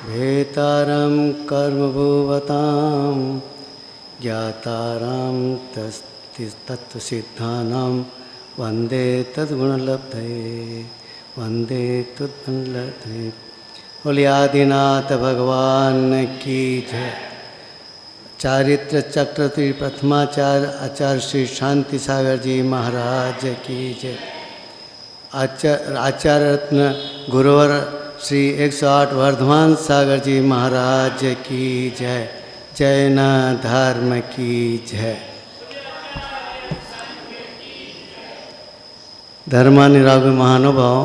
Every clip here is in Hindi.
भेतारं कर्मभुवतां ज्ञातारं तत्त्वसिद्धानां वन्दे तद्गुणलब्धये वन्दे तद्गुणलब्धये। बोले आदिनाथ भगवान की जय। चारित्र चक्रवर्ती प्रथमाचार्य आचार्य श्री शांति सागर जी महाराज की जय। आचार्य रत्न गुरुवर श्री 108 वर्धमान सागर जी महाराज की जय। जैन धर्म की जय। धर्मानुरागी महानुभाव,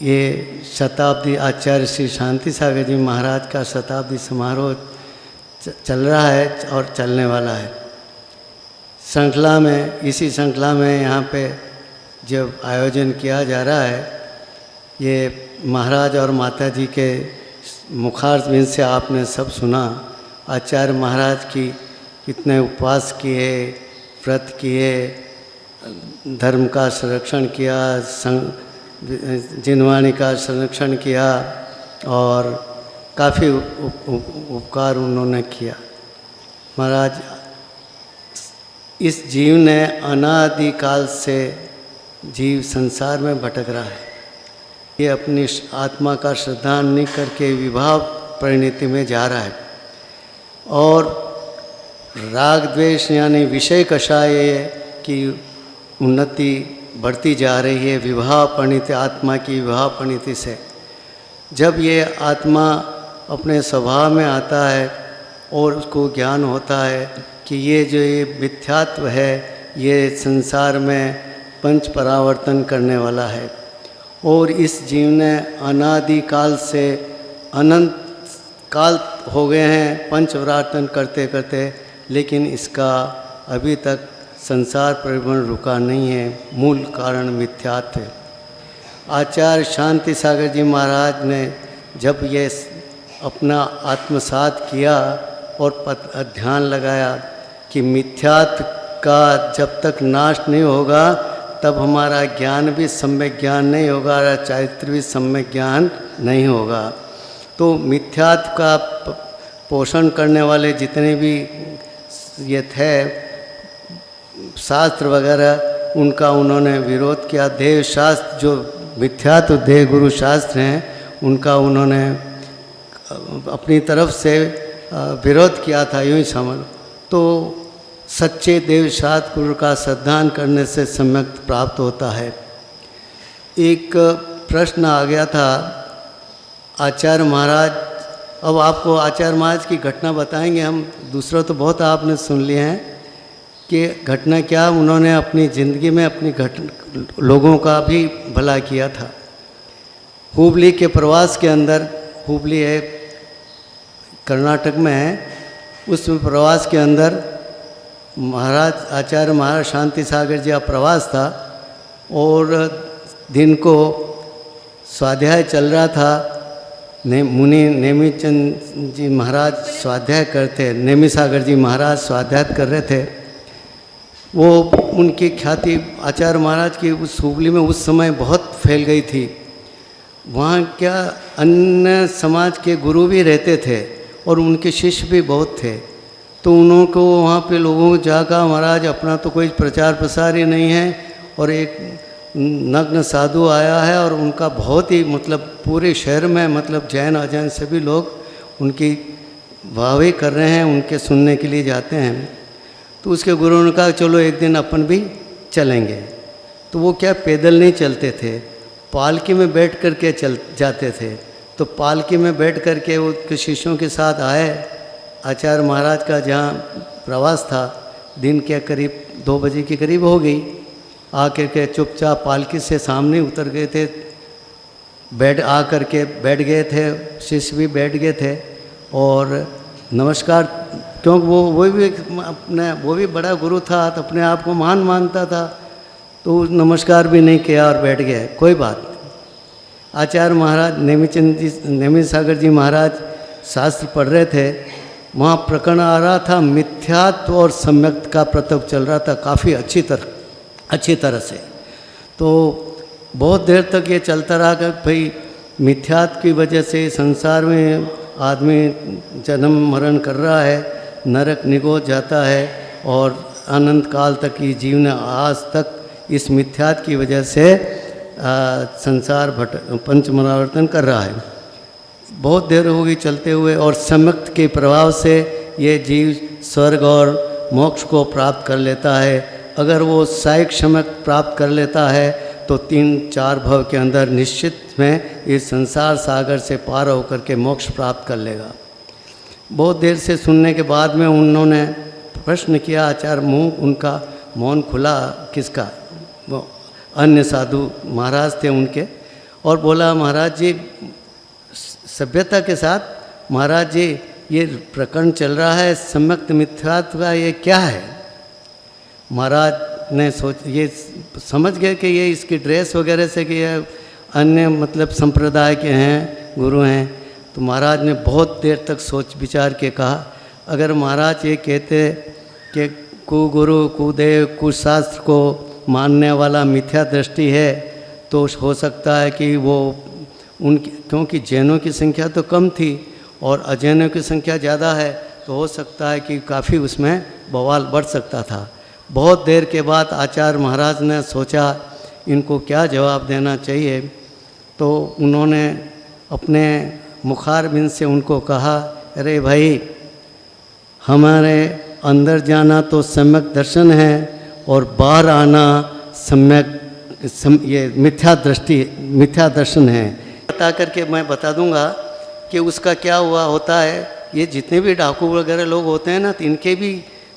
ये शताब्दी आचार्य श्री शांति सागर जी महाराज का शताब्दी समारोह चल रहा है और चलने वाला है। श्रृंखला में, इसी श्रृंखला में यहाँ पे जब आयोजन किया जा रहा है, ये महाराज और माता जी के मुखारबिंद से आपने सब सुना। आचार्य महाराज की कितने उपवास किए, व्रत किए, धर्म का संरक्षण किया, जिनवाणी का संरक्षण किया और काफ़ी उपकार उन्होंने किया। महाराज, इस जीव ने अनादिकाल से जीव संसार में भटक रहा है। ये अपनी आत्मा का श्रद्धान नहीं करके विभाव परिणति में जा रहा है और राग द्वेष यानी विषय कषाय की उन्नति बढ़ती जा रही है विभाव परिणति, आत्मा की विभाव परिणति से। जब ये आत्मा अपने स्वभाव में आता है और उसको ज्ञान होता है कि ये जो ये मिथ्यात्व है, ये संसार में पंच परावर्तन करने वाला है और इस जीव ने अनादिकाल से अनंत काल हो गए हैं पंच परावर्तन करते करते, लेकिन इसका अभी तक संसार परिभ्रमण रुका नहीं है। मूल कारण मिथ्यात्व है। आचार्य शांति सागर जी महाराज ने जब ये अपना आत्मसात किया और ध्यान लगाया कि मिथ्यात्व का जब तक नाश नहीं होगा तब हमारा ज्ञान भी सम्यक ज्ञान नहीं होगा और चारित्र भी सम्यक ज्ञान नहीं होगा। तो मिथ्यात्व का पोषण करने वाले जितने भी ये थे शास्त्र वगैरह, उनका उन्होंने विरोध किया। देव शास्त्र जो मिथ्यात्व देव गुरु शास्त्र हैं, उनका उन्होंने अपनी तरफ से विरोध किया था, यूँ ही समझ। तो सच्चे देव शास्त्र गुरु का श्रद्धान करने से सम्यक प्राप्त होता है। एक प्रश्न आ गया था आचार्य महाराज, अब आपको आचार्य महाराज की घटना बताएंगे हम। दूसरा तो बहुत आपने सुन लिए हैं कि घटना क्या, उन्होंने अपनी ज़िंदगी में अपनी लोगों का भी भला किया था। हुबली के प्रवास के अंदर, हुबली है कर्नाटक में है, उस प्रवास के अंदर महाराज आचार्य महाराज शांति सागर जी का प्रवास था और दिन को स्वाध्याय चल रहा था। मुनि नेमिचंद जी महाराज स्वाध्याय करते, नेमी सागर जी महाराज स्वाध्याय कर रहे थे। वो उनकी ख्याति आचार्य महाराज की उस हुबली में उस समय बहुत फैल गई थी। वहाँ क्या अन्य समाज के गुरु भी रहते थे और उनके शिष्य भी बहुत थे। तो उनको वहाँ पे लोगों को जाकर महाराज अपना तो कोई प्रचार प्रसार ही नहीं है और एक नग्न साधु आया है और उनका बहुत ही मतलब पूरे शहर में मतलब जैन अजैन सभी लोग उनकी वाहवाही कर रहे हैं, उनके सुनने के लिए जाते हैं। तो उसके गुरु ने कहा चलो एक दिन अपन भी चलेंगे। तो वो क्या पैदल नहीं चलते थे, पालकी में बैठ कर के चल जाते थे। तो पालकी में बैठ कर के उसके शिष्यों के साथ आए। आचार्य महाराज का जहाँ प्रवास था दिन के करीब 2 बजे के करीब हो गई। आकर के चुपचाप पालकी से सामने उतर गए थे, आकर के बैठ गए थे, शिष्य भी बैठ गए थे और नमस्कार, क्योंकि वो भी बड़ा गुरु था तो अपने आप को महान मानता था, तो नमस्कार भी नहीं किया और बैठ गए। कोई बात नहीं। आचार्य महाराज नेमी सागर जी महाराज शास्त्र पढ़ रहे थे। वहाँ प्रकरण आ रहा था, मिथ्यात्व और सम्यक का प्रताप चल रहा था काफ़ी अच्छी तरह से। तो बहुत देर तक ये चलता रहा कि भाई मिथ्यात्व की वजह से संसार में आदमी जन्म मरण कर रहा है, नरक निगोच जाता है और अनंत काल तक की जीवन आज तक इस मिथ्यात्व की वजह से संसार पंचमरावर्तन कर रहा है। बहुत देर हो गई चलते हुए और सम्यक्त के प्रभाव से ये जीव स्वर्ग और मोक्ष को प्राप्त कर लेता है। अगर वो साइक सम्यक्त प्राप्त कर लेता है तो 3-4 भव के अंदर निश्चित में इस संसार सागर से पार होकर के मोक्ष प्राप्त कर लेगा। बहुत देर से सुनने के बाद में उन्होंने प्रश्न किया, आचार्य मुँह उनका मौन खुला, किसका? वो अन्य साधु महाराज थे उनके, और बोला महाराज जी सभ्यता के साथ, महाराज जी ये प्रकरण चल रहा है सम्यक्त मिथ्यात्व का, ये क्या है? महाराज ने ये समझ गए कि ये इसकी ड्रेस वगैरह से कि ये अन्य मतलब संप्रदाय के हैं, गुरु हैं। तो महाराज ने बहुत देर तक सोच विचार के कहा, अगर महाराज ये कहते कि कुगुरु कुदेव कुशास्त्र को मानने वाला मिथ्या दृष्टि है तो हो सकता है कि वो उनकी, क्योंकि जैनों की संख्या तो कम थी और अजैनों की संख्या ज़्यादा है, तो हो सकता है कि काफ़ी उसमें बवाल बढ़ सकता था। बहुत देर के बाद आचार्य महाराज ने सोचा इनको क्या जवाब देना चाहिए, तो उन्होंने अपने मुखारबिंद से उनको कहा, अरे भाई हमारे अंदर जाना तो सम्यक दर्शन है और बाहर आना ये मिथ्या दर्शन है। बता करके मैं बता दूंगा कि उसका क्या हुआ होता है। ये जितने भी डाकू वगैरह लोग होते हैं ना, तो इनके भी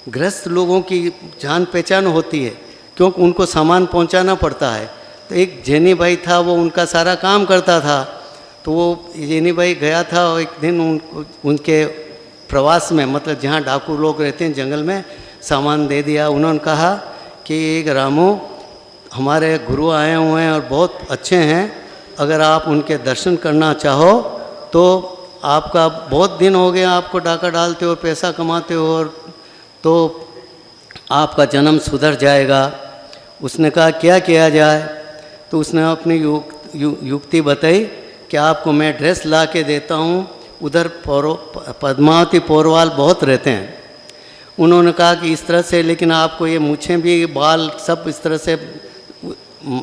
ग्रस्त लोगों की जान पहचान होती है, क्योंकि उनको सामान पहुंचाना पड़ता है। तो एक जैनी भाई था, वो उनका सारा काम करता था। तो वो जैनी भाई गया था और एक दिन उनके प्रवास में, मतलब जहाँ डाकू लोग रहते हैं जंगल में, सामान दे दिया। उन्होंने कहा कि एक रामू हमारे गुरु आए हुए हैं और बहुत अच्छे हैं, अगर आप उनके दर्शन करना चाहो तो आपका बहुत दिन हो गए आपको डाका डालते हो, पैसा कमाते हो, और तो आपका जन्म सुधर जाएगा। उसने कहा क्या किया जाए? तो उसने अपनी युक्ति बताई कि आपको मैं ड्रेस ला के देता हूँ, उधर पद्मावती पौरवाल बहुत रहते हैं। उन्होंने कहा कि इस तरह से, लेकिन आपको ये मूछें भी बाल सब इस तरह से,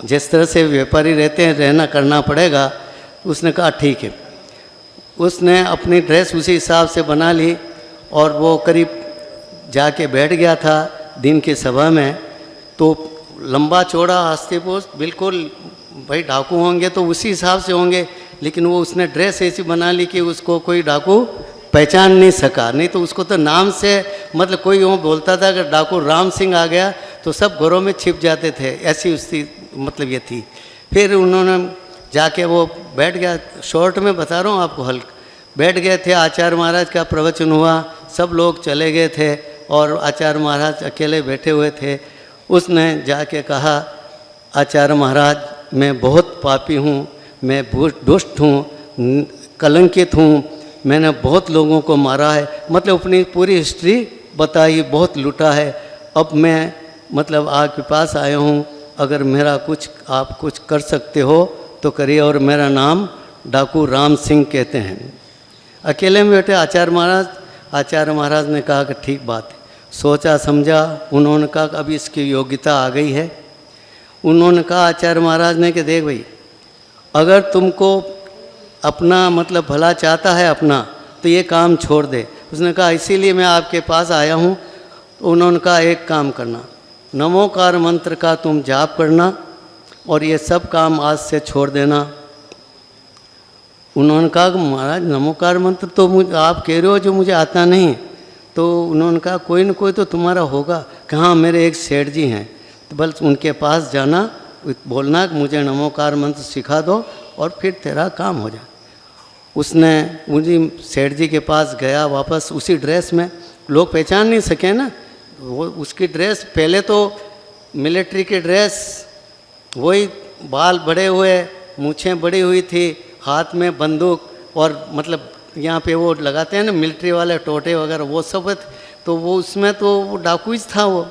जिस तरह से व्यापारी रहते हैं रहना करना पड़ेगा। उसने कहा ठीक है। उसने अपनी ड्रेस उसी हिसाब से बना ली और वो करीब जाके बैठ गया था दिन की सभा में। तो लंबा चौड़ा हस्तीपुष्ट बिल्कुल, भाई डाकू होंगे तो उसी हिसाब से होंगे, लेकिन वो उसने ड्रेस ऐसी बना ली कि उसको कोई डाकू पहचान नहीं सका। नहीं तो उसको तो नाम से, मतलब कोई यूँ बोलता था अगर डाकू राम सिंह आ गया तो सब घरों में छिप जाते थे, ऐसी उसकी मतलब ये थी। फिर उन्होंने जाके वो बैठ गया, शॉर्ट में बता रहा हूँ आपको, हल्क बैठ गए थे। आचार्य महाराज का प्रवचन हुआ, सब लोग चले गए थे और आचार्य महाराज अकेले बैठे हुए थे। उसने जाके कहा, आचार्य महाराज मैं बहुत पापी हूँ, मैं दुष्ट हूँ, कलंकित हूँ, मैंने बहुत लोगों को मारा है, मतलब अपनी पूरी हिस्ट्री बताई, बहुत लूटा है। अब मैं मतलब आपके पास आया हूँ, अगर मेरा कुछ आप कुछ कर सकते हो तो करिए। और मेरा नाम डाकू राम सिंह कहते हैं। अकेले में बैठे आचार्य महाराज ने कहा कि ठीक बात है। सोचा समझा, उन्होंने कहा कि अभी इसकी योग्यता आ गई है। उन्होंने कहा आचार्य महाराज ने कि देख भाई, अगर तुमको अपना मतलब भला चाहता है अपना, तो ये काम छोड़ दे। उसने कहा इसीलिए मैं आपके पास आया हूँ। तो उन्होंने कहा एक काम करना, नमोकार मंत्र का तुम जाप करना और ये सब काम आज से छोड़ देना। उन्होंने कहा कि महाराज नमोकार मंत्र तो आप कह रहे हो जो मुझे आता नहीं। तो उन्होंने कहा कोई न कोई तो तुम्हारा होगा। कहाँ, मेरे एक सेठ जी हैं, तो बस उनके पास जाना, बोलना कि मुझे नमोकार मंत्र सिखा दो और फिर तेरा काम हो जाए। उसने मुझे सेठ जी के पास गया, वापस उसी ड्रेस में, लोग पहचान नहीं सके ना, वो उसकी ड्रेस पहले तो मिलिट्री की ड्रेस, वही बाल बड़े हुए, मूछें बड़ी हुई थी, हाथ में बंदूक और मतलब यहाँ पे वो लगाते हैं ना मिलिट्री वाले टोटे वगैरह, वो सब। तो वो उसमें तो वो डाकू था वो।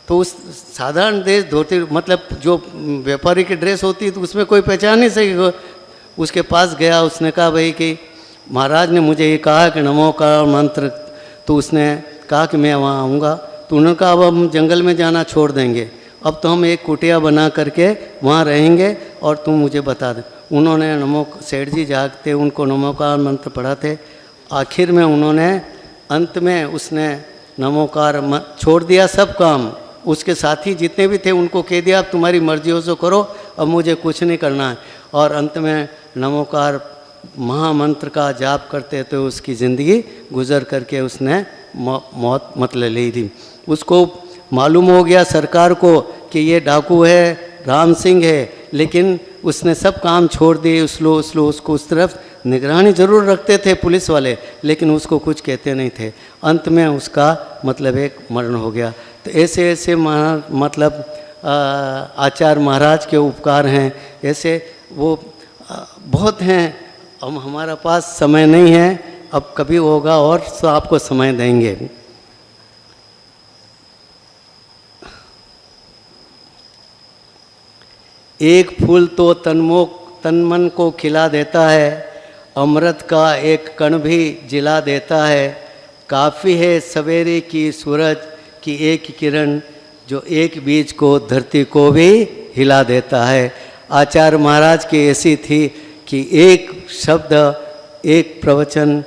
तो उस साधारण ड्रेस धोती, मतलब जो व्यापारी की ड्रेस होती है तो उसमें कोई पहचान नहीं सकेगा। उसके पास गया, उसने कहा भाई कि महाराज ने मुझे ये कहा कि नमो का मंत्र, तो उसने कहा कि मैं वहाँ आऊँगा। तो उन्होंने कहा अब हम जंगल में जाना छोड़ देंगे, अब तो हम एक कुटिया बना करके वहाँ रहेंगे और तुम मुझे बता दे। उन्होंने नमो, सेठ जी जागते, उनको नमोकार मंत्र पढ़ाते। आखिर में उन्होंने अंत में उसने नमोकार छोड़ दिया सब काम। उसके साथी जितने भी थे उनको कह दिया अब तुम्हारी मर्जी हो सो करो, अब मुझे कुछ नहीं करना है। और अंत में नमोकार महामंत्र का जाप करते तो उसकी ज़िंदगी गुजर करके उसने मौत मतलब ले ली। उसको मालूम हो गया सरकार को कि ये डाकू है, राम सिंह है, लेकिन उसने सब काम छोड़ दिए। उसको उस तरफ निगरानी ज़रूर रखते थे पुलिस वाले, लेकिन उसको कुछ कहते नहीं थे। अंत में उसका मतलब एक मरण हो गया। तो ऐसे ऐसे मतलब आचार्य महाराज के उपकार हैं, ऐसे वो बहुत हैं। अब हमारा पास समय नहीं है, अब कभी होगा और तो आपको समय देंगे। एक फूल तो तन मन को खिला देता है, अमृत का एक कण भी जिला देता है। काफ़ी है सवेरे की सूरज की एक किरण, जो एक बीज को धरती को भी हिला देता है। आचार्य महाराज की ऐसी थी कि एक शब्द, एक प्रवचन,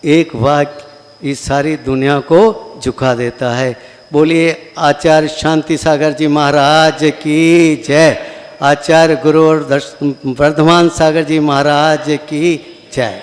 एक वाक्य इस सारी दुनिया को झुका देता है। बोलिए आचार्य शांति सागर जी महाराज की जय। आचार्य गुरु और वर्धमान सागर जी महाराज की जय।